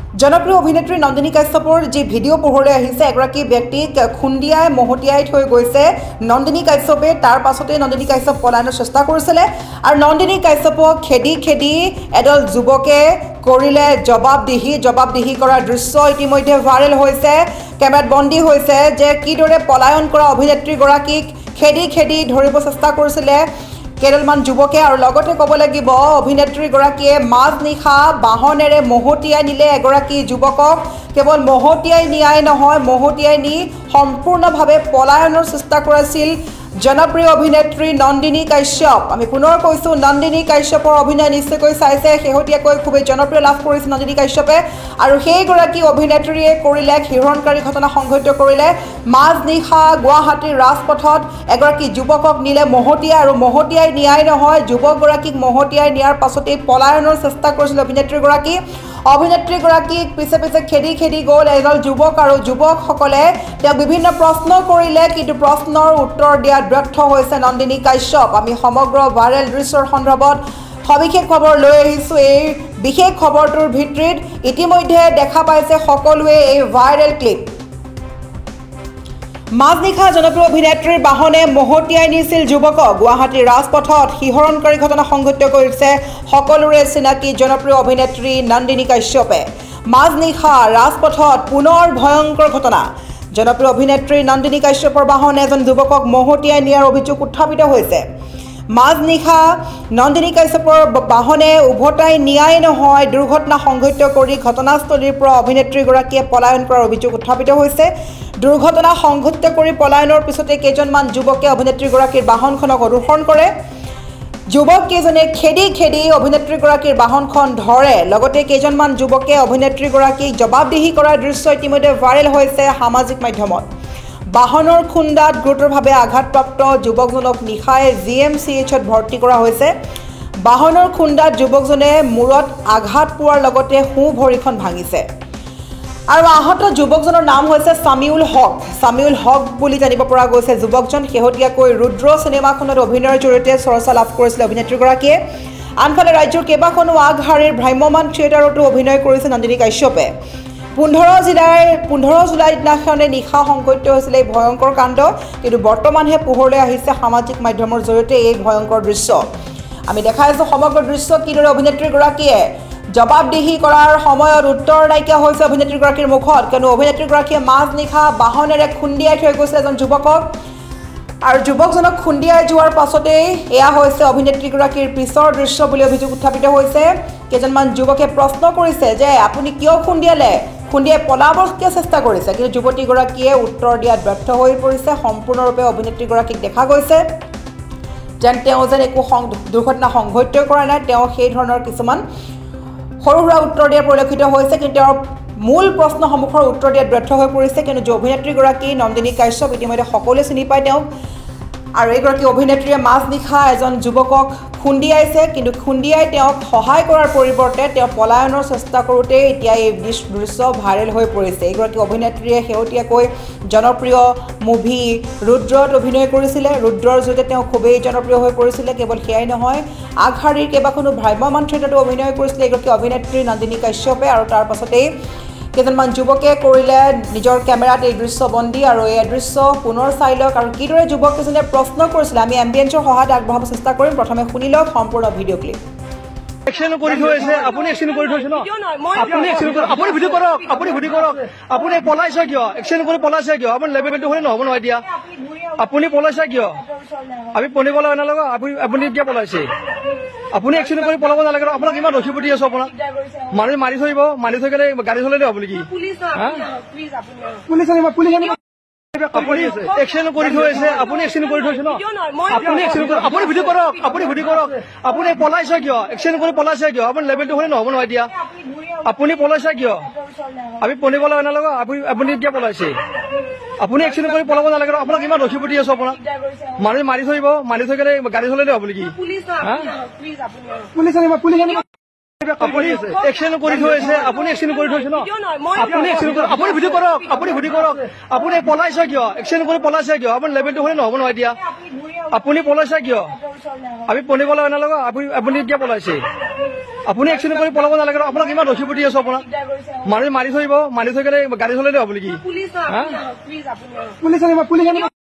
জনপ্ৰিয় অভিনেত্ৰী নন্দিনী কাশ্যপৰ যি ভিডিঅ' পোহৰলৈ আহিছে এগৰাকী ব্যক্তিক খুন্দিয়াই মহতিয়াই থৈ গৈছে নন্দিনী কাশ্যপে তাৰ পাছতে নন্দিনী কাশ্যপ পলায়নৰ চেষ্টা কৰিছিলে আৰু নন্দিনী কাশ্যপক খেদি এডল যুৱকে কৰিলে জবাবদিহি কৰাৰ দৃশ্য ইতিমধ্যে ভাইৰেল হৈছে কেমেৰাত বন্দী হৈছে যে কিদৰে পলায়ন কৰা অভিনেত্ৰীগৰাকীক খেদি ধৰিব চেষ্টা কৰিছিলে কেইডালমান যুৱকে আৰু লগতে ক'ব লাগিব অভিনেত্ৰীগৰাকীয়ে মাজনিশা বাহনেৰে মহতিয়াই নিলে এগৰাকী যুৱকক কেৱল মহতিয়াই নিয়াই নহয় মহতিয়াই নি সম্পূৰ্ণভাৱে পলায়নৰ চেষ্টা কৰিছিল জনপ্ৰিয় অভিনেত্ৰী নন্দিনী কাশ্যপ আমি পুনৰ কৈছো নন্দিনী কাশ্যপৰ অভিনয় নিশ্চয়কৈ চাইছে শেহতীয়াকৈ খুবেই জনপ্ৰিয় লাভ কৰিছে নন্দিনী কাশ্যপে আৰু সেইগৰাকী অভিনেত্ৰীয়ে কৰিলে শিহৰণকাৰী ঘটনা সংঘটিত কৰিলে মাজনিশা গুৱাহাটীৰ ৰাজপথত এগৰাকী যুৱকক নিলে মহতিয়াই নিয়াই নহয় যুৱকগৰাকীক মহতিয়াই নিয়াৰ পাছতেই পলায়নৰ চেষ্টা কৰিছিল অভিনেত্ৰীগৰাকীক পিছে খেদি গ'ল এজন যুৱক আৰু যুৱকসকলে তেওঁ বিভিন্ন প্ৰশ্ন কৰিলে কিন্তু প্ৰশ্নৰ উত্তৰ দিয়াত ব্যৰ্থ হৈছে নন্দিনী কাশ্যপ আমি সমগ্ৰ ভাইৰেল দৃশ্যৰ সন্দৰ্ভত সবিশেষ খবৰ লৈ আহিছোঁ এই বিশেষ খবৰটোৰ ভিত্তিত ইতিমধ্যে দেখা পাইছে সকলোৱে এই ভাইৰেল ক্লিপ মাজনিশা জনপ্ৰিয় অভিনেত্ৰীৰ বাহনে মহতিয়াই নিছিল যুৱকক গুৱাহাটীৰ ৰাজপথত শিহৰণকাৰী ঘটনা সংঘটিত কৰিছে সকলোৰে চিনাকি জনপ্ৰিয় অভিনেত্ৰী নন্দিনী কাশ্যপে মাজনিশা ৰাজপথত পুনৰ ভয়ংকৰ ঘটনা জনপ্ৰিয় অভিনেত্ৰী নন্দিনী কাশ্যপৰ বাহনে এজন যুৱকক মহতিয়াই নিয়াৰ অভিযোগ উত্থাপিত হৈছে মাজনিশা নন্দিনী কাশ্যপৰ বাহনে উভতাই নিয়াই নহয় দুৰ্ঘটনা সংঘটিত কৰি ঘটনাস্থলীৰ পৰা অভিনেত্ৰীগৰাকীয়ে পলায়ন কৰাৰ অভিযোগ উত্থাপিত হৈছে দুৰ্ঘটনা সংঘটিত কৰি পলায়নৰ পিছতে কেইজনমান যুৱকে অভিনেত্ৰীগৰাকীৰ বাহনখনক অনুসৰণ কৰে যুৱককেইজনে খেদি অভিনেত্ৰীগৰাকীৰ বাহনখন ধৰে লগতে কেইজনমান যুৱকে অভিনেত্ৰীগৰাকীক জবাবদিহি কৰাৰ দৃশ্য ইতিমধ্যে ভাইৰেল হৈছে সামাজিক মাধ্যমত বাহনৰ খুন্দাত গুৰুতৰভাৱে আঘাতপ্ৰাপ্ত যুৱকজনক নিশাই GMCHত ভৰ্তি কৰা হৈছে বাহনৰ খুন্দাত যুৱকজনে মূৰত আঘাত পোৱাৰ লগতে সোঁ ভৰিখন ভাঙিছে আৰু আহত যুৱকজনৰ নাম হৈছে সামিউল হক বুলি জানিব পৰা গৈছে যুৱকজন শেহতীয়াকৈ ৰুদ্ৰ চিনেমাখনত অভিনয়ৰ জৰিয়তে চৰ্চা লাভ কৰিছিল অভিনেত্ৰীগৰাকীয়ে আনফালে ৰাজ্যৰ কেইবাখনো আগশাৰীৰ ভ্ৰাম্যমান থিয়েটাৰতো অভিনয় কৰিছে নন্দিনী কাশ্যপে 15 জুলাই দিনাখনে নিশা সংঘটিত হৈছিল এই ভয়ংকৰ কাণ্ড কিন্তু বৰ্তমানহে পোহৰলৈ আহিছে সামাজিক মাধ্যমৰ জৰিয়তে এই ভয়ংকৰ দৃশ্য আমি দেখাইছো সমগ্ৰ দৃশ্য কিদৰে অভিনেত্ৰীগৰাকীয়ে জবাবদিহি কৰাৰ সময়ত উত্তৰ নাইকিয়া হৈছে অভিনেত্ৰীগৰাকীৰ মুখত কিয়নো অভিনেত্ৰীগৰাকীয়ে মাজনিশা বাহনেৰে খুন্দিয়াই থৈ গৈছিল এজন যুৱকক আৰু যুৱকজনক খুন্দিয়াই যোৱাৰ পাছতেই এয়া হৈছে অভিনেত্ৰীগৰাকীৰ পিছৰ দৃশ্য বুলি অভিযোগ উত্থাপিত হৈছে কেইজনমান যুৱকে প্ৰশ্ন কৰিছে যে আপুনি কিয় খুন্দিয়াই পলাবৰ কিয় চেষ্টা কৰিছে কিন্তু যুৱতীগৰাকীয়ে উত্তৰ দিয়াত ব্যৰ্থ হৈ পৰিছে সম্পূৰ্ণৰূপে অভিনেত্ৰীগৰাকীক দেখা গৈছে যেন তেওঁ যেন একো দুৰ্ঘটনা সংঘটিত কৰা নাই তেওঁ সেই ধৰণৰ কিছুমান সৰু সুৰা উত্তৰ দিয়াৰ পৰিলক্ষিত হৈছে কিন্তু তেওঁৰ মূল প্ৰশ্নসমূহৰ উত্তৰ দিয়াত ব্যৰ্থ হৈ পৰিছে কিন্তু অভিনেত্ৰীগৰাকী নন্দিনী কাশ্যপ ইতিমধ্যে সকলোৱে চিনি পায় তেওঁক আৰু এইগৰাকী অভিনেত্ৰীয়ে মাজনিশা এজন যুৱকক খুন্দিয়াইছে কিন্তু খুন্দিয়াই তেওঁক সহায় কৰাৰ পৰিৱৰ্তে তেওঁ পলায়নৰ চেষ্টা কৰোঁতে এতিয়া এই দৃশ্য ভাইৰেল হৈ পৰিছে এইগৰাকী অভিনেত্ৰীয়ে শেহতীয়াকৈ জনপ্ৰিয় মুভি ৰুদ্ৰত অভিনয় কৰিছিলে ৰুদ্ৰৰ জৰিয়তে তেওঁ খুবেই জনপ্ৰিয় হৈ পৰিছিলে কেৱল সেয়াই নহয় আগশাৰীৰ কেইবাখনো ভ্ৰাম্যমান থিয়েটাৰতো অভিনয় কৰিছিলে এইগৰাকী অভিনেত্ৰী নন্দিনী কাশ্যপে আৰু তাৰ পাছতেই কেইজনমান যুৱকে কৰিলে নিজৰ কেমেৰাত এই দৃশ্য বন্দী আৰু এই দৃশ্য পুনৰ চাই লওক আৰু কিদৰে যুৱককেইজনে প্ৰশ্ন কৰিছিলে আমি এম্বিয়েন্সৰ সহায়ত আগবঢ়াব চেষ্টা কৰিম প্ৰথমে শুনি লওক সম্পূৰ্ণ ভিডিঅ' ক্লিপ এক্সন কৰি থৈছে আপুনি এক্সন কৰি থৈছে ন আপুনি ভিডিঅ' কৰক আপুনি পলাইছে কিয় এক্সন কৰি পলাইছে কিয় আপুনি লেভেলটো হ'লে নহ'ব নহয় এতিয়া আপুনি পলাইছে কিয় আমি পঢ়িব লাগে নালাগে আপুনি কিয় পলাইছে আপুনি এক্সন কৰি পলাব নালাগে আপোনাক ইমান ৰখি পঠি আছো আপোনাক মাৰি থৈ গ'লে গাড়ী চলাই দিব আপুনি কি আপুনি এক্সন কৰি থৈছে আপুনি এক্সন কৰি থৈছে ন আপুনি ভিডিঅ' কৰক আপুনি পলাইছে কিয় এক্সন কৰি পলাইছে কিয় আপুনি লেভেলটো হ'লে নহ'ব নহয় এতিয়া আপুনি পলাইছে কিয় আমি পঢ়িব লাগে নালাগে আপুনি কিয় পলাইছে আপুনি এক্সন কৰি পলাব নালাগে আপোনাক ইমান ৰখি পঠি আছো আপোনাক মাৰি থৈ গ'লে গাড়ী চলাই দিব আপুনি কি আপুনি এক্সন কৰি থৈছে আপুনি এক্সন কৰি থৈছে ন আপুনি ভিডিঅ' কৰক আপুনি পলাইছে কিয় এক্সন কৰি পলাইছে কিয় আপুনি লেভেলটো হ'লে নহ'ব নহয় এতিয়া আপুনি পলাইছে কিয় আমি পঢ়িব লাগে নালাগে আপুনি কিয় পলাইছে আপুনি এক্সিডেণ্ট কৰি পলাব নালাগে আপোনাক ইমান ৰখি পঠি আছো আপোনাক মানুহ মাৰি থৈ কেনে গাড়ী চলালে হ'ব নেকি পুলিচ